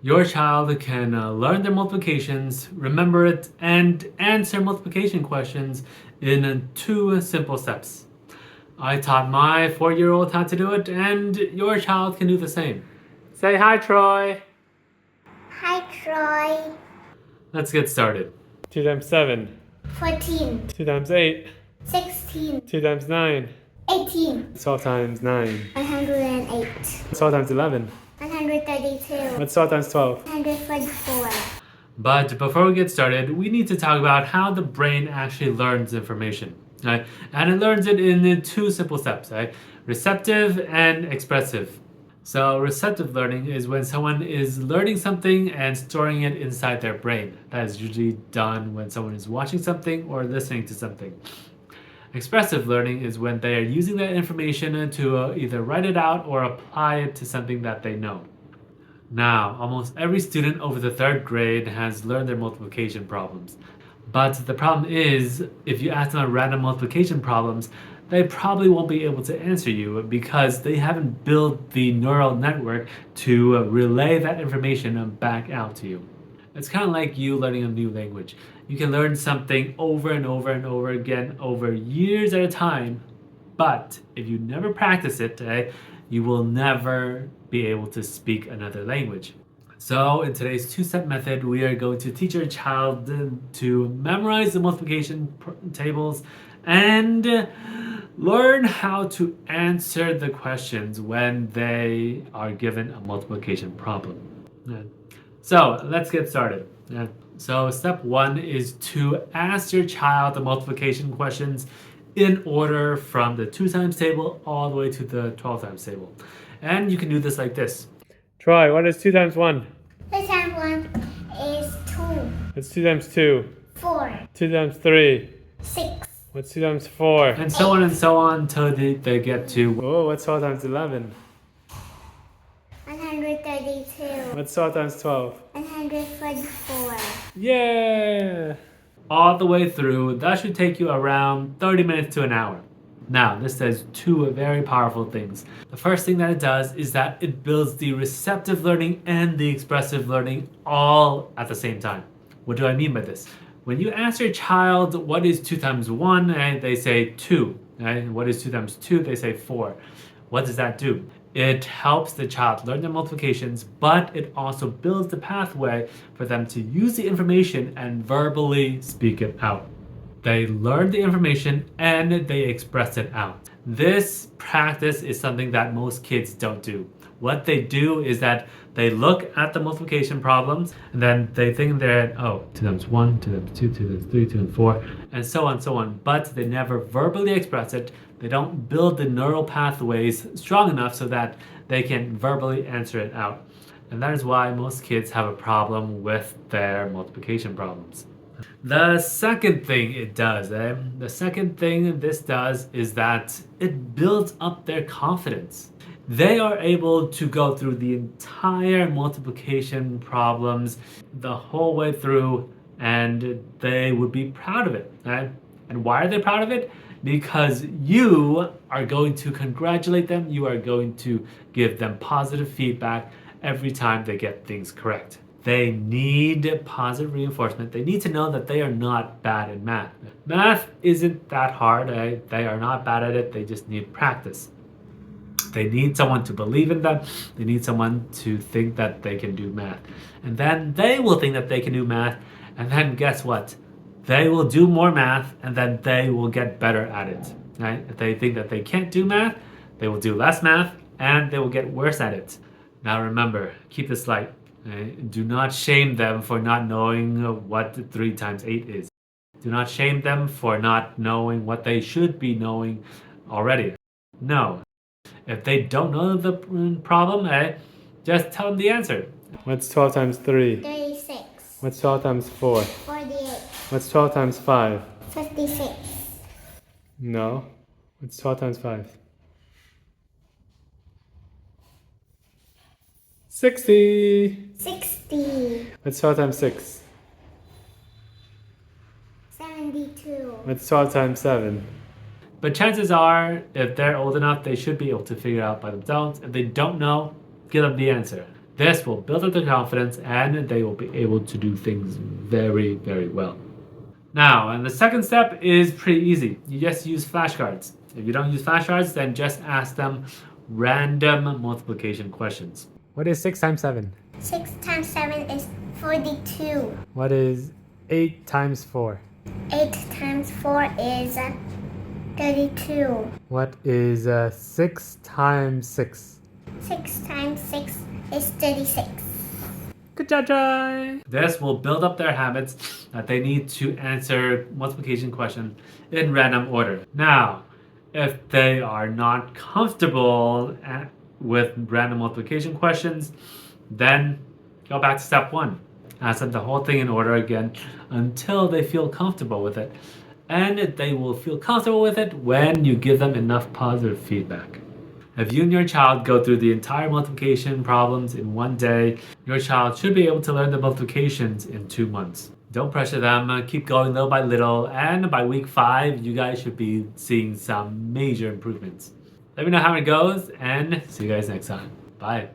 Your child can learn their multiplications, remember it, and answer multiplication questions in 2 simple steps. I taught my 4-year-old how to do it, and your child can do the same. Say hi, Troy. Hi, Troy. Let's get started. 2 times 7. 14, 2 times 8. 16, 2 times 9. 18, 12 times 9. 108, 12 times 11. 132, What's 12 times 12? 144. But before we get started, we need to talk about how the brain actually learns information. Right? And it learns it in 2 simple steps, right? Receptive and expressive. So receptive learning is when someone is learning something and storing it inside their brain. That is usually done when someone is watching something or listening to something. Expressive learning is when they are using that information to either write it out or apply it to something that they know. Now, almost every student over the 3rd grade has learned their multiplication problems. But the problem is, if you ask them random multiplication problems, they probably won't be able to answer you because they haven't built the neural network to relay that information back out to you. It's kind of like you learning a new language. You can learn something over and over and over again over years at a time, but if you never practice it, you will never be able to speak another language. So in today's 2-step method, we are going to teach our child to memorize the multiplication tables and learn how to answer the questions when they are given a multiplication problem. So let's get started. So step 1 is to ask your child the multiplication questions in order from the 2 times table all the way to the 12 times table. And you can do this like this. Troy, what is 2 times 1? 2 times 1 is 2, What's 2 times 2? 4, 2 times 3? 6, What's 2 times 4? And so on until they get to, oh, what's 12 times 11? 132, What's 12 times 12? 144. Yeah! All the way through, that should take you around 30 minutes to an hour. Now, this does 2 very powerful things. The first thing that it does is that it builds the receptive learning and the expressive learning all at the same time. What do I mean by this? When you ask your child what is 2 times 1, they say 2. Right? What is 2 times 2? They say 4. What does that do? It helps the child learn their multiplications, but it also builds the pathway for them to use the information and verbally speak it out. They learn the information and they express it out. This practice is something that most kids don't do. What they do is that they look at the multiplication problems and then they think in their head, oh, 2 times 1, 2 times 2, 2 times 3, 2 times 4, and so on, so on. But they never verbally express it. They don't build the neural pathways strong enough so that they can verbally answer it out. And that is why most kids have a problem with their multiplication problems. The second thing it does, the second thing this does is that it builds up their confidence. They are able to go through the entire multiplication problems the whole way through and they would be proud of it. Right? And why are they proud of it? Because you are going to congratulate them, you are going to give them positive feedback every time they get things correct. They need positive reinforcement. They need to know that they are not bad in math. Math isn't that hard. They are not bad at it. They just need practice. They need someone to believe in them. They need someone to think that they can do math. And then they will think that they can do math. And then guess what? They will do more math and then they will get better at it. Right? If they think that they can't do math, they will do less math and they will get worse at it. Now remember, keep this light. Do not shame them for not knowing what 3 times 8 is. Do not shame them for not knowing what they should be knowing already. No. If they don't know the problem, just tell them the answer. What's 12 times 3? 36, What's 12 times 4? 48, What's 12 times 5? 56, No. What's 12 times 5? 60. 60, What's 12 times 6? 72, What's 12 times 7? But chances are, if they're old enough, they should be able to figure it out by themselves. If they don't know, give them the answer. This will build up their confidence and they will be able to do things very, very well. Now, and the second step is pretty easy. You just use flashcards. If you don't use flashcards, then just ask them random multiplication questions. What is 6 times 7? 6 times 7 is 42. What is 8 times 4? 8 times 4 is 32. What is 6 times 6? 6 times 6 is 36. Good job, Joy! This will build up their habits that they need to answer multiplication questions in random order. Now, if they are not comfortable with random multiplication questions, then go back to step 1. Ask them the whole thing in order again until they feel comfortable with it. And they will feel comfortable with it when you give them enough positive feedback. If you and your child go through the entire multiplication problems in one day, your child should be able to learn the multiplications in 2 months. Don't pressure them, keep going little by little, and by week 5, you guys should be seeing some major improvements. Let me know how it goes, and see you guys next time. Bye.